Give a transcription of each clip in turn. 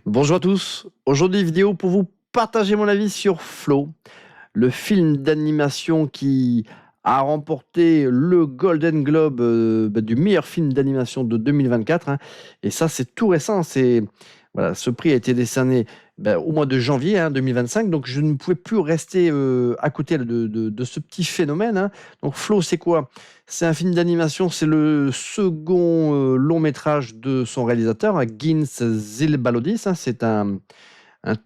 Bonjour à tous. Aujourd'hui, vidéo pour vous partager mon avis sur Flow, le film d'animation qui a remporté le Golden Globe du meilleur film d'animation de 2024, hein. Et ça, c'est tout récent. Voilà, ce prix a été décerné au mois de janvier 2025. Donc, je ne pouvais plus rester à côté de ce petit phénomène, hein. Donc, Flow, c'est quoi? C'est un film d'animation. C'est le second long métrage de son réalisateur, hein, Gins Zilbalodis, hein. C'est un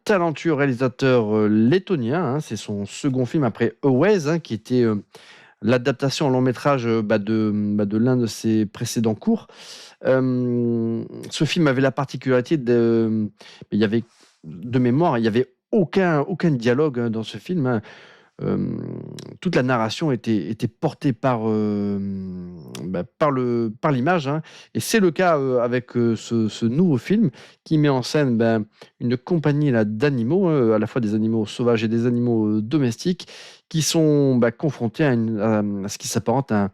talentueux réalisateur lettonien, hein. C'est son second film après Always, hein, qui était l'adaptation en long métrage de l'un de ses précédents courts. Ce film avait la particularité il y avait, de mémoire, il n'y avait aucun dialogue, hein, dans ce film, hein. Toute la narration était portée par l'image, hein. Et c'est le cas avec ce nouveau film qui met en scène une compagnie là, d'animaux, à la fois des animaux sauvages et des animaux domestiques, qui sont confrontés à ce qui s'apparente à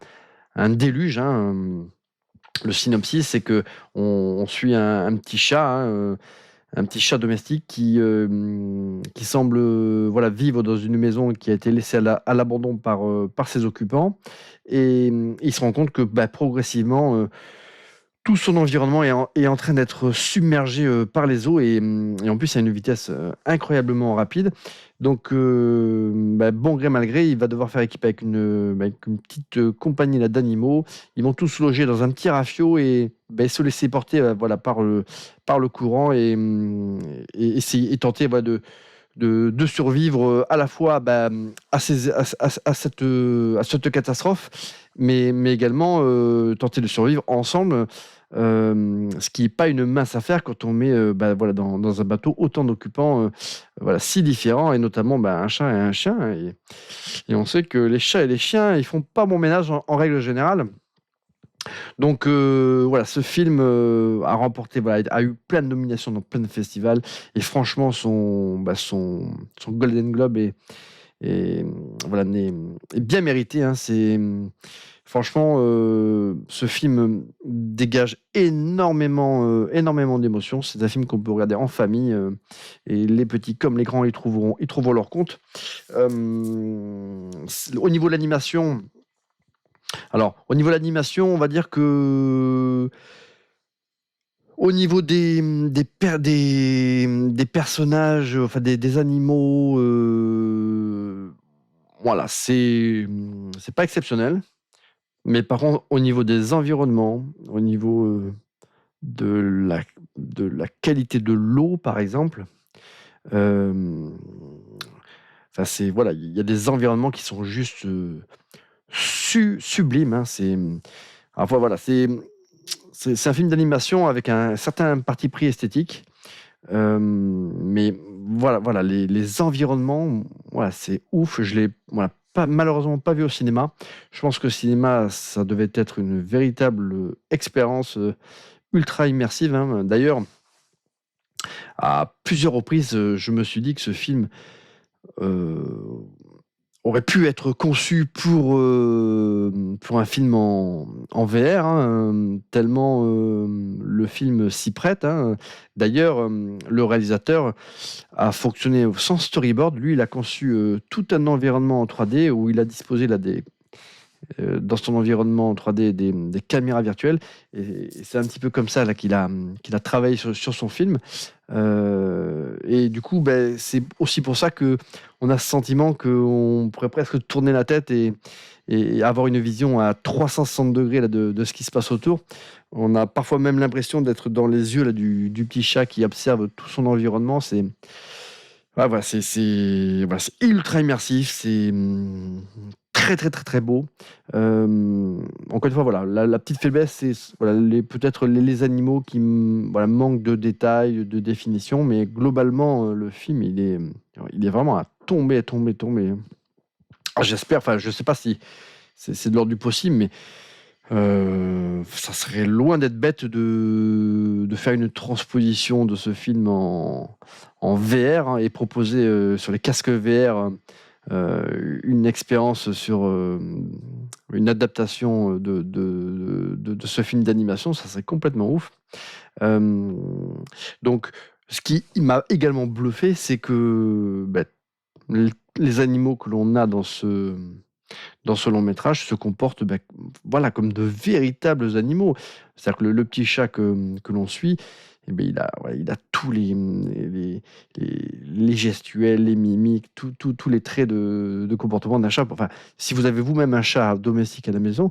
un déluge, hein. Le synopsis, c'est que on suit un petit chat, hein, un petit chat domestique qui semble voilà, vivre dans une maison qui a été laissée à l'abandon par ses occupants. Et il se rend compte que progressivement, tout son environnement est en train d'être submergé par les eaux et en plus à une vitesse incroyablement rapide. Donc, bon gré mal gré, il va devoir faire équipe avec une petite compagnie là, d'animaux. Ils vont tous loger dans un petit rafio et se laisser porter voilà, par le courant et essayer et tenter voilà, de survivre à la fois à cette catastrophe, mais également tenter de survivre ensemble, ce qui n'est pas une mince affaire quand on met voilà, dans un bateau autant d'occupants voilà, si différents, et notamment un chat et un chien. Et on sait que les chats et les chiens, ils font pas bon ménage en règle générale. Donc voilà, ce film a eu plein de nominations dans plein de festivals, et franchement son Golden Globe voilà, est bien mérité, hein. Franchement, ce film dégage énormément d'émotions. C'est un film qu'on peut regarder en famille, et les petits comme les grands y trouveront leur compte. Au niveau de l'animation, on va dire que au niveau des personnages, enfin des animaux, voilà, c'est pas exceptionnel. Mais par contre, au niveau des environnements, au niveau de la, de la qualité de l'eau, par exemple, euh, enfin, voilà, il y a des environnements qui sont juste sublimes, hein. Enfin, voilà, c'est un film d'animation avec un certain parti pris esthétique. Mais voilà, les environnements, voilà, c'est ouf. Je l'ai voilà, malheureusement pas vu au cinéma. Je pense que le cinéma, ça devait être une véritable expérience ultra immersive, hein. D'ailleurs, à plusieurs reprises, je me suis dit que ce film euh, aurait pu être conçu pour un film en VR, hein, tellement le film s'y prête, hein. D'ailleurs, le réalisateur a fonctionné sans storyboard. Lui, il a conçu tout un environnement en 3D où il a disposé là, dans son environnement en 3D des caméras virtuelles. Et c'est un petit peu comme ça là, qu'il a travaillé sur son film. Et du coup, c'est aussi pour ça qu'on a ce sentiment qu'on pourrait presque tourner la tête et avoir une vision à 360 degrés là, de ce qui se passe autour. On a parfois même l'impression d'être dans les yeux là, du petit chat qui observe tout son environnement. Voilà, c'est ultra immersif, c'est très très très très beau. Encore une fois, voilà, la petite faiblesse, c'est voilà, peut-être les animaux qui voilà, manquent de détails, de définition, mais globalement, le film, il est vraiment à tomber. J'espère, enfin, je sais pas si c'est de l'ordre du possible, mais ça serait loin d'être bête de faire une transposition de ce film en VR, hein, et proposer sur les casques VR une expérience sur une adaptation de ce film d'animation. Ça serait complètement ouf. Euh, donc, Ce qui m'a également bluffé, c'est que les animaux que l'on a dans ce long métrage se comportent voilà, comme de véritables animaux. C'est-à-dire que le petit chat que l'on suit, eh ben, il a tous les gestuels, les mimiques, tous les traits de comportement d'un chat. Enfin, si vous avez vous-même un chat domestique à la maison,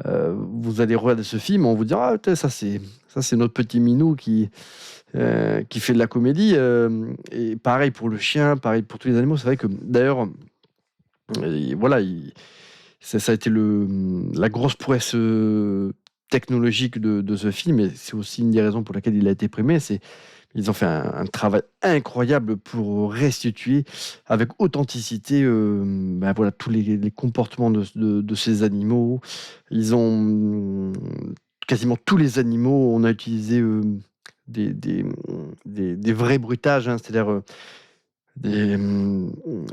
vous allez regarder ce film, on vous dira, ah, ça c'est notre petit minou qui fait de la comédie. Et pareil pour le chien, pareil pour tous les animaux. C'est vrai que d'ailleurs, voilà, ça a été la grosse prouesse technologique de ce film, et c'est aussi une des raisons pour laquelle il a été primé. Ils ont fait un travail incroyable pour restituer avec authenticité voilà, tous les comportements de ces animaux. Ils ont quasiment tous les animaux, on a utilisé des, des, des vrais bruitages, hein, c'est-à-dire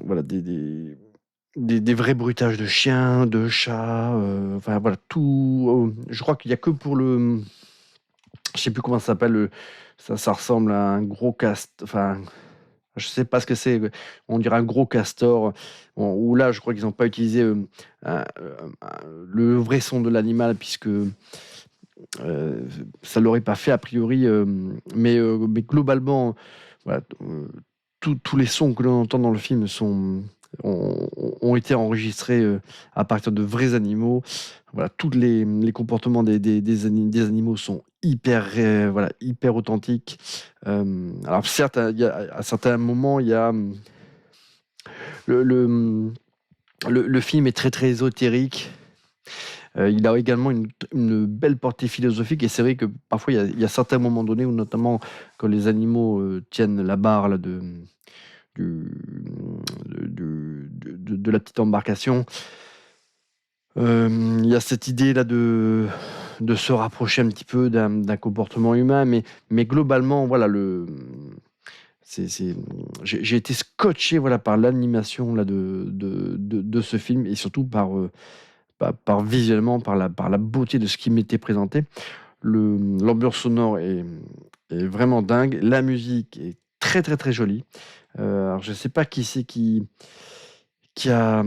voilà, des vrais bruitages de chiens, de chats, enfin voilà, tout. Je crois qu'il n'y a que pour je sais plus comment ça s'appelle, ça ressemble à un gros enfin, je sais pas ce que c'est, on dirait un gros castor, où là, je crois qu'ils n'ont pas utilisé le vrai son de l'animal, puisque ça l'aurait pas fait a priori, mais globalement, voilà, tous les sons que l'on entend dans le film ont été enregistrés à partir de vrais animaux. Voilà, tous les comportements des animaux sont voilà, hyper authentiques. Alors certes, à certains moments, il y a le, le, le film est très très ésotérique. Il a également une belle portée philosophique, et c'est vrai que parfois il y a certains moments donnés où, notamment quand les animaux tiennent la barre là, du, de la petite embarcation, il y a cette idée là de se rapprocher un petit peu d'un comportement humain, mais globalement, voilà, j'ai été scotché, voilà, par l'animation là, de ce film, et surtout par visuellement, par la beauté de ce qui m'était présenté. L'ambiance sonore est vraiment dingue. La musique est très très très jolie. Alors je sais pas qui c'est qui a,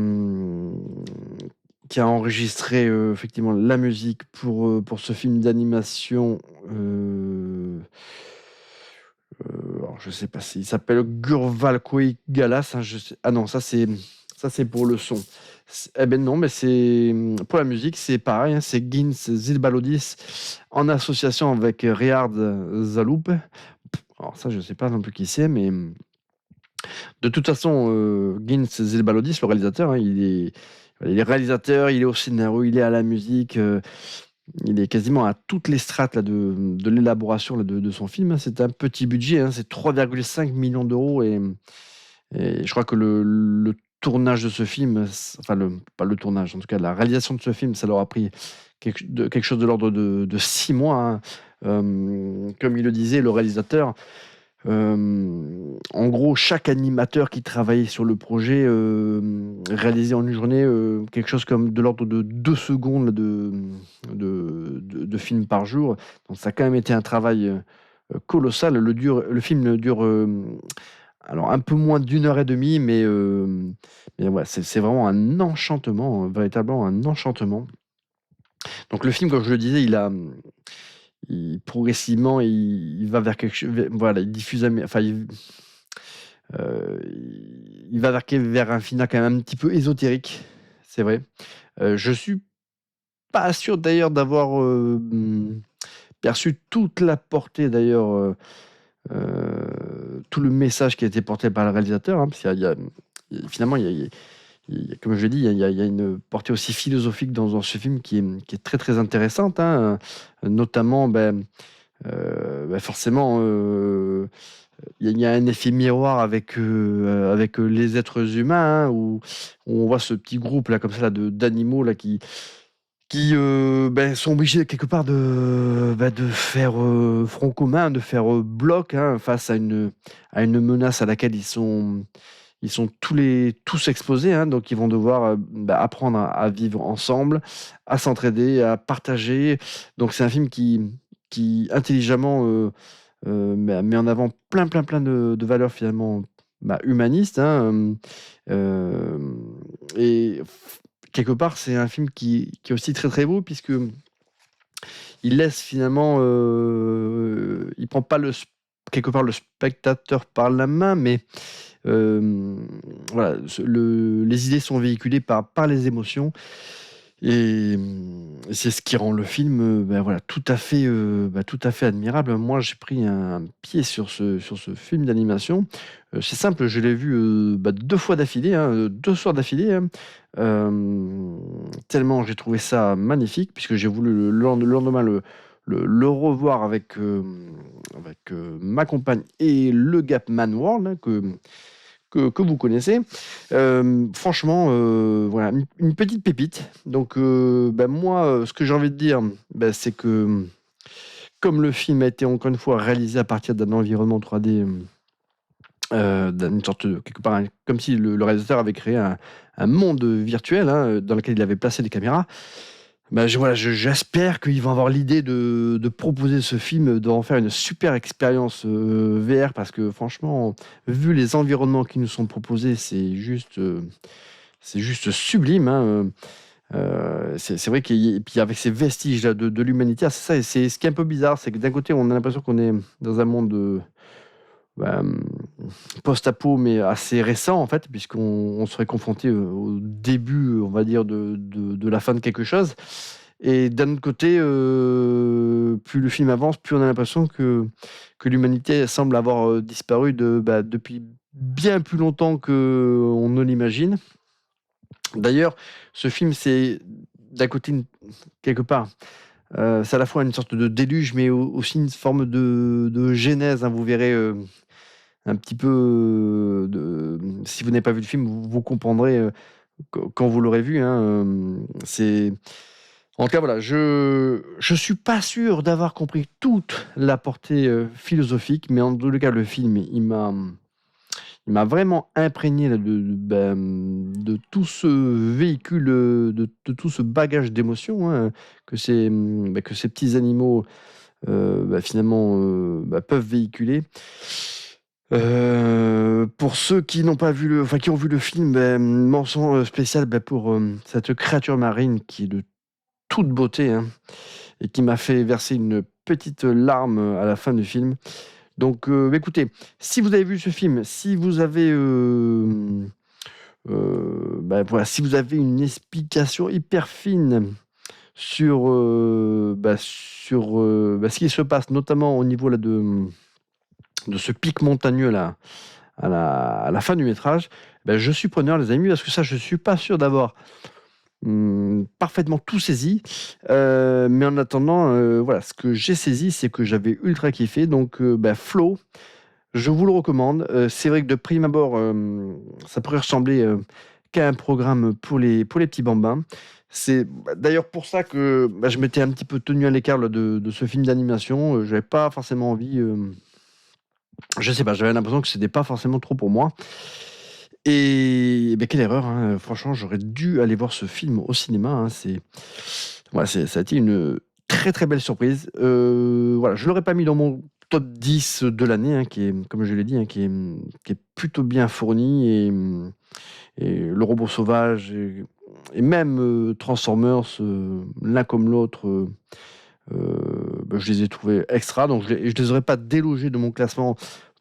qui a enregistré effectivement la musique pour ce film d'animation. Alors je sais pas s'il s'appelle Gurval Galas. Hein, ah non, ça c'est pour le son. Eh ben non, mais c'est pour la musique, c'est pareil. Hein, c'est Gins Zilbalodis en association avec Riyad Zaloup. Alors ça, je sais pas non plus qui c'est, mais de toute façon, Gins Zilbalodis, le réalisateur, hein, il est réalisateur, il est au scénario, il est à la musique, il est quasiment à toutes les strates là, de l'élaboration là, de son film. Hein. C'est un petit budget, hein, c'est 3,5 millions d'euros, et je crois que le tournage de ce film, enfin pas le tournage, en tout cas la réalisation de ce film, ça leur a pris quelque chose de l'ordre de 6 mois. Hein. Comme il le disait, le réalisateur, en gros, chaque animateur qui travaillait sur le projet réalisait en une journée quelque chose comme de l'ordre de 2 secondes de film par jour. Donc ça a quand même été un travail colossal. Le film dure alors un peu moins d'une heure et demie, mais ouais, c'est vraiment un enchantement, véritablement un enchantement. Donc le film, comme je le disais, progressivement, il va vers quelque chose. Voilà, il diffuse, enfin, il va vers un final quand même un petit peu ésotérique, c'est vrai. Je suis pas sûr d'ailleurs d'avoir perçu toute la portée d'ailleurs, tout le message qui a été porté par le réalisateur, hein, parce finalement, comme je l'ai dit, il y a une portée aussi philosophique dans ce film qui est très très intéressante, hein, notamment, forcément, il y a un effet miroir avec les êtres humains, hein, où on voit ce petit groupe là, comme ça, là, d'animaux là, qui sont obligés quelque part de faire front commun, de faire bloc, hein, face à une menace à laquelle ils sont tous exposés, hein, donc ils vont devoir apprendre à vivre ensemble, à s'entraider, à partager. Donc c'est un film qui intelligemment met en avant plein de valeurs finalement humanistes, hein, et quelque part, c'est un film qui est aussi très très beau, puisque il laisse finalement, il prend pas quelque part le spectateur par la main, mais voilà, les idées sont véhiculées par les émotions, et c'est ce qui rend le film, voilà, tout à fait admirable. Moi, j'ai pris un pied sur ce film d'animation. C'est simple, je l'ai vu 2 fois d'affilée, hein, 2 soirs d'affilée, hein. Tellement j'ai trouvé ça magnifique, puisque j'ai voulu le lendemain le revoir avec ma compagne et le Gapman World, hein, que vous connaissez. Franchement, voilà, une petite pépite. Donc, moi, ce que j'ai envie de dire, c'est que, comme le film a été encore une fois réalisé à partir d'un environnement 3D, d'une sorte de quelque part, comme si le réalisateur avait créé un monde virtuel, hein, dans lequel il avait placé des caméras. Voilà, j'espère qu'ils vont avoir l'idée de proposer ce film, d'en faire une super expérience VR, parce que franchement, vu les environnements qui nous sont proposés, c'est juste sublime, hein. C'est vrai et puis avec ces vestiges là de l'humanité, c'est ça, et c'est ce qui est un peu bizarre, c'est que d'un côté, on a l'impression qu'on est dans un monde bah, hum, post-apo, mais assez récent en fait, puisqu'on serait confronté au début, on va dire, de la fin de quelque chose. Et d'un autre côté, plus le film avance, plus on a l'impression que l'humanité semble avoir disparu depuis bien plus longtemps qu'on ne l'imagine. D'ailleurs, ce film, c'est d'un côté, quelque part, c'est à la fois une sorte de déluge, mais aussi une forme de genèse, hein. Vous verrez un petit peu, si vous n'avez pas vu le film, vous comprendrez quand vous l'aurez vu, hein. En tout cas, voilà, je suis pas sûr d'avoir compris toute la portée philosophique, mais en tout cas, le film, il m'a vraiment imprégné là, de tout ce véhicule, de tout ce bagage d'émotions, hein, que ces petits animaux finalement peuvent véhiculer. Pour ceux qui n'ont pas vu qui ont vu le film, mention spéciale pour cette créature marine qui est de toute beauté, hein, et qui m'a fait verser une petite larme à la fin du film. Donc, écoutez, si vous avez vu ce film, si vous avez, voilà, si vous avez une explication hyper fine sur ce qui se passe, notamment au niveau là, de ce pic montagneux là, à la fin du métrage, je suis preneur, les amis, parce que ça, je suis pas sûr d'avoir parfaitement tout saisi. Mais en attendant, voilà, ce que j'ai saisi, c'est que j'avais ultra kiffé. Donc, Flow, je vous le recommande. C'est vrai que de prime abord, ça pourrait ressembler qu'à un programme pour les petits bambins. C'est d'ailleurs pour ça que je m'étais un petit peu tenu à l'écart là, de ce film d'animation. J'avais pas forcément envie. Je sais pas, j'avais l'impression que c'était pas forcément trop pour moi. Et quelle erreur, hein. Franchement, j'aurais dû aller voir ce film au cinéma, hein. Ça a été une très très belle surprise. Voilà, je l'aurais pas mis dans mon top 10 de l'année, hein, qui est, comme je l'ai dit, hein, qui est plutôt bien fourni, et Le Robot Sauvage et même Transformers, l'un comme l'autre, je les ai trouvés extra. Donc je les aurais pas délogés de mon classement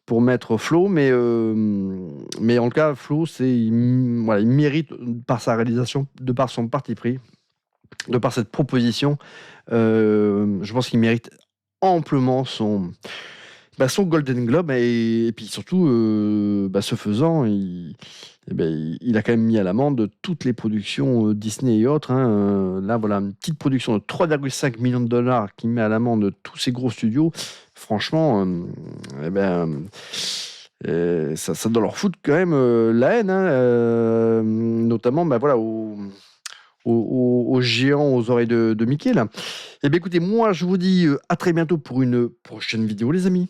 pour mettre Flo, mais en tout cas, Flo, voilà, il mérite, par sa réalisation, de par son parti pris, de par cette proposition, je pense qu'il mérite amplement son Golden Globe, et puis surtout, ce faisant, il a quand même mis à l'amende toutes les productions Disney et autres, hein. Là, voilà, une petite production de 3,5 millions de dollars qui met à l'amende tous ces gros studios. Franchement, ça doit leur foutre quand même la haine, hein, notamment voilà, aux géants aux oreilles de Mickey là. Écoutez, moi je vous dis à très bientôt pour une prochaine vidéo, les amis.